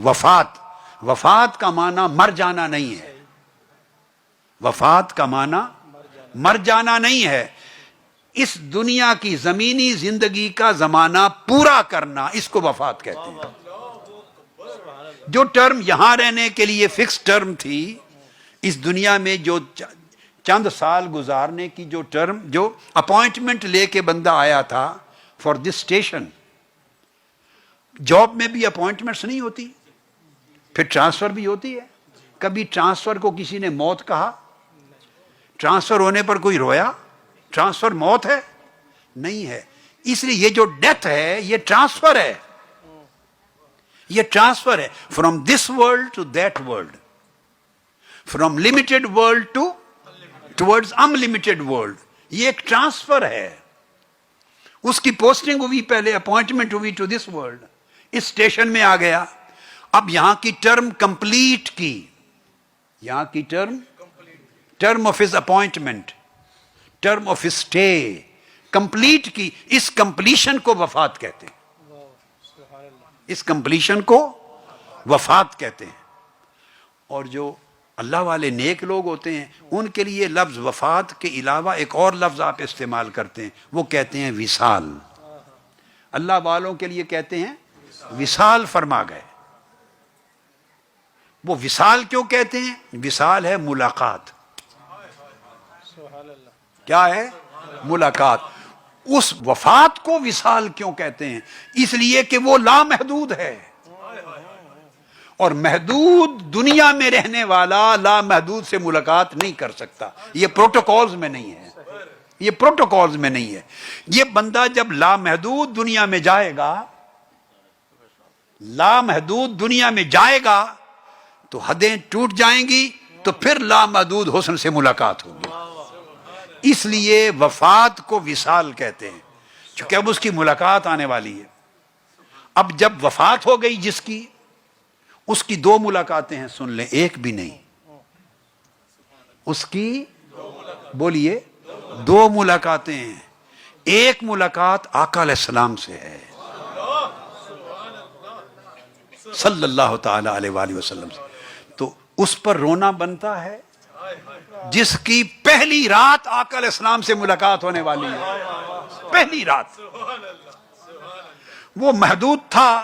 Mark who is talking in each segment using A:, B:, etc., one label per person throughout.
A: وفات، وفات کا معنی مر جانا نہیں ہے، وفات کا معنی مر جانا نہیں ہے، اس دنیا کی زمینی زندگی کا زمانہ پورا کرنا، اس کو وفات کہتے ہیں۔ جو ٹرم یہاں رہنے کے لیے فکس ٹرم تھی، اس دنیا میں جو چند سال گزارنے کی جو ٹرم، جو اپوائنٹمنٹ لے کے بندہ آیا تھا فار دس اسٹیشن، جاب میں بھی اپوائنٹمنٹس نہیں ہوتی، پھر ٹرانسفر بھی ہوتی ہے۔ کبھی ٹرانسفر کو کسی نے موت کہا؟ ٹرانسفر ہونے پر کوئی رویا؟ ٹرانسفر موت ہے؟ نہیں ہے۔ اس لیے یہ جو ڈیتھ ہے یہ ٹرانسفر ہے، یہ ٹرانسفر ہے، from this world to that world, from limited world to towards unlimited world, یہ ایک ٹرانسفر ہے۔ اس کی پوسٹنگ ہوئی، پہلے اپوائنٹمنٹ ہوئی ٹو دس ورلڈ، اس اسٹیشن میں آ گیا، اب یہاں کی ٹرم کمپلیٹ کی، یہاں کی term of his appointment, term of his stay complete کی، اس کمپلیشن کو وفات کہتے ہیں، اس کمپلیشن کو وفات کہتے ہیں۔ اور جو اللہ والے نیک لوگ ہوتے ہیں ان کے لیے لفظ وفات کے علاوہ ایک اور لفظ آپ استعمال کرتے ہیں، وہ کہتے ہیں وصال۔ اللہ والوں کے لیے کہتے ہیں وصال فرما گئے۔ وہ وصال کیوں کہتے ہیں؟ وصال ہے ملاقات۔ کیا ہے؟ ملاقات۔ اس وفات کو وصال کیوں کہتے ہیں؟ اس لیے کہ وہ لامحدود ہے، اور محدود دنیا میں رہنے والا لامحدود سے ملاقات نہیں کر سکتا، یہ پروٹوکولز میں نہیں ہے، یہ پروٹوکولز میں نہیں ہے۔ یہ بندہ جب لامحدود دنیا میں جائے گا، لامحدود دنیا میں جائے گا تو حدیں ٹوٹ جائیں گی، تو پھر لامحدود حسن سے ملاقات ہوگی۔ اس لیے وفات کو وصال کہتے ہیں، چونکہ اب اس کی ملاقات آنے والی ہے۔ اب جب وفات ہو گئی جس کی، اس کی دو ملاقاتیں ہیں، سن لیں، ایک بھی نہیں، اس کی بولیے دو ملاقاتیں ہیں۔ ایک ملاقات آقا علیہ السلام سے ہے صلی اللہ تعالی علیہ وآلہ وسلم سے، تو اس پر رونا بنتا ہے جس کی پہلی رات آقا علیہ السلام سے ملاقات ہونے والی ہے، پہلی رات۔ وہ محدود تھا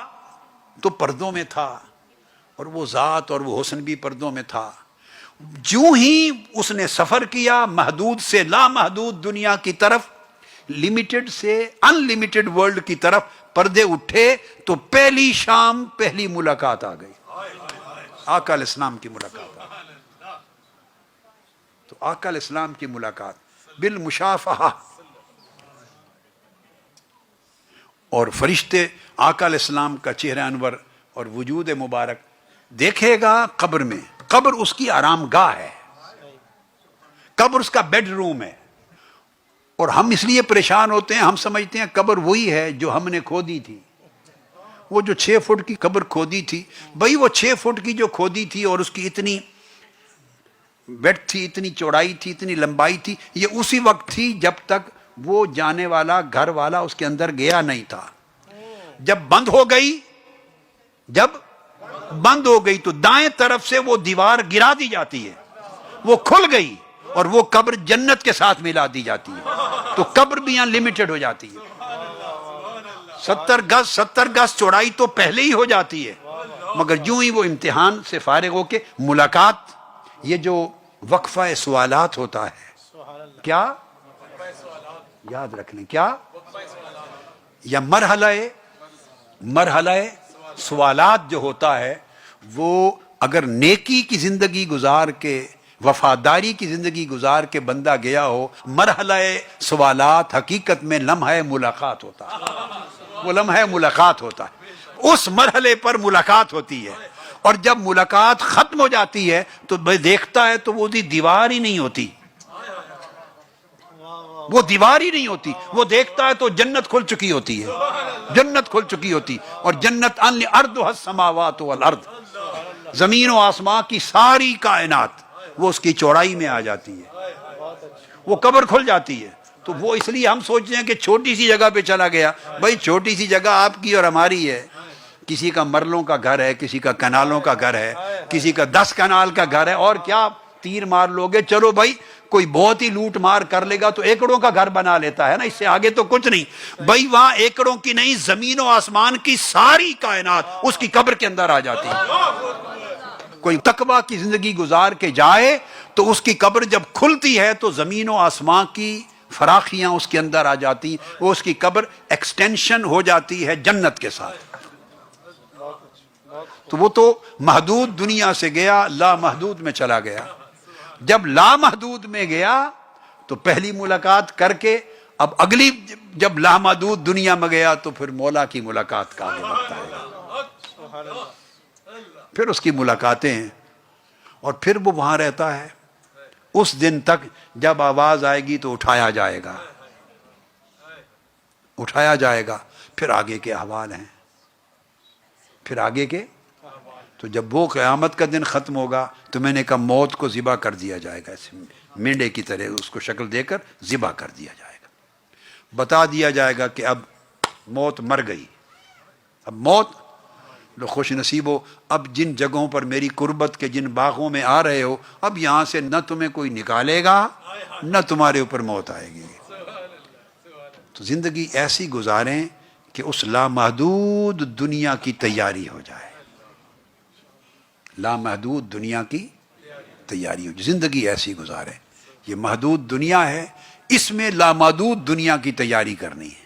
A: تو پردوں میں تھا، اور وہ ذات اور وہ حسن بھی پردوں میں تھا۔ جو ہی اس نے سفر کیا محدود سے لامحدود دنیا کی طرف، لمیٹڈ سے انلمیٹڈ ورلڈ کی طرف، پردے اٹھے تو پہلی شام پہلی ملاقات آ گئی، آقا علیہ السلام کی ملاقات آ گئی۔ تو آقا علیہ السلام کی ملاقات بالمشافہہ، اور فرشتے آقا علیہ السلام کا چہرہ انور اور وجود مبارک دیکھے گا قبر میں۔ قبر اس کی آرام گاہ ہے، قبر اس کا بیڈ روم ہے، اور ہم اس لیے پریشان ہوتے ہیں، ہم سمجھتے ہیں قبر وہی ہے جو ہم نے کھودی تھی، وہ جو 6 فٹ کی قبر کھودی تھی، بھئی وہ 6 فٹ کی جو کھودی تھی اور اس کی اتنی بیڈ تھی، اتنی چوڑائی تھی، اتنی لمبائی تھی، یہ اسی وقت تھی جب تک وہ جانے والا گھر والا اس کے اندر گیا نہیں تھا۔ جب بند ہو گئی، جب بند ہو گئی تو دائیں طرف سے وہ دیوار گرا دی جاتی ہے، وہ کھل گئی، اور وہ قبر جنت کے ساتھ ملا دی جاتی ہے، تو قبر بھی یہاں لمیٹڈ ہو جاتی ہے۔ 70 گز چوڑائی تو پہلے ہی ہو جاتی ہے، مگر جو ہی وہ امتحان سے فارغ ہو کے ملاقات، یہ جو وقفہ سوالات ہوتا ہے، کیا یاد رکھ لیں، کیا یا مرحلہ سوالات جو ہوتا ہے، وہ اگر نیکی کی زندگی گزار کے، وفاداری کی زندگی گزار کے بندہ گیا ہو، مرحلہ سوالات حقیقت میں لمحہ ملاقات ہوتا ہے، وہ لمحہ ملاقات ہوتا ہے، اس مرحلے پر ملاقات ہوتی ہے۔ اور جب ملاقات ختم ہو جاتی ہے تو دیکھتا ہے تو وہ دیوار ہی نہیں ہوتی، وہ دیوار ہی نہیں ہوتی، وہ دیکھتا ہے تو جنت کھل چکی ہوتی ہے، جنت کھل چکی ہوتی، اور جنت ارضھا السماوات والارض، زمین و آسمان کی ساری کائنات وہ اس کی چوڑائی میں آ جاتی ہے، وہ قبر کھل جاتی ہے۔ تو وہ اس لیے ہم سوچتے ہیں کہ چھوٹی سی جگہ پہ چلا گیا، بھائی چھوٹی سی جگہ آپ کی اور ہماری ہے، کسی کا مرلوں کا گھر ہے، کسی کا کنالوں کا گھر ہے، کسی کا 10 کنال کا گھر ہے، اور کیا تیر مار لوگے، چلو بھائی کوئی بہت ہی لوٹ مار کر لے گا تو ایکڑوں کا گھر بنا لیتا ہے نا، اس سے آگے تو کچھ نہیں بھائی، وہاں ایکڑوں کی نہیں، زمین و آسمان کی ساری کائنات اس کی قبر کے اندر آ جاتی ہے۔ کوئی تقویٰ کی زندگی گزار کے جائے تو اس کی قبر جب کھلتی ہے تو زمین و آسمان کی فراخیاں اس کے اندر آ جاتی، وہ اس کی قبر ایکسٹینشن ہو جاتی ہے جنت کے ساتھ۔ تو وہ تو محدود دنیا سے گیا، لامحدود میں چلا گیا۔ جب لامحدود میں گیا تو پہلی ملاقات کر کے اب اگلی، جب لامحدود دنیا میں گیا تو پھر مولا کی ملاقات کا آگے بڑھتا ہے، پھر اس کی ملاقاتیں ہیں، اور پھر وہ وہاں رہتا ہے اس دن تک جب آواز آئے گی تو اٹھایا جائے گا، اٹھایا جائے گا۔ پھر آگے کے احوال ہیں، پھر آگے کے، تو جب وہ قیامت کا دن ختم ہوگا تو میں نے کہا موت کو ذبح کر دیا جائے گا، ایسے مینڈے کی طرح اس کو شکل دے کر ذبح کر دیا جائے گا، بتا دیا جائے گا کہ اب موت مر گئی، اب موت، لو خوش نصیب ہو، اب جن جگہوں پر میری قربت کے جن باغوں میں آ رہے ہو، اب یہاں سے نہ تمہیں کوئی نکالے گا نہ تمہارے اوپر موت آئے گی۔ تو زندگی ایسی گزاریں کہ اس لامحدود دنیا کی تیاری ہو جائے، لامحدود دنیا کی تیاری ہو جائے، زندگی ایسی گزاریں۔ یہ محدود دنیا ہے، اس میں لامحدود دنیا کی تیاری کرنی ہے۔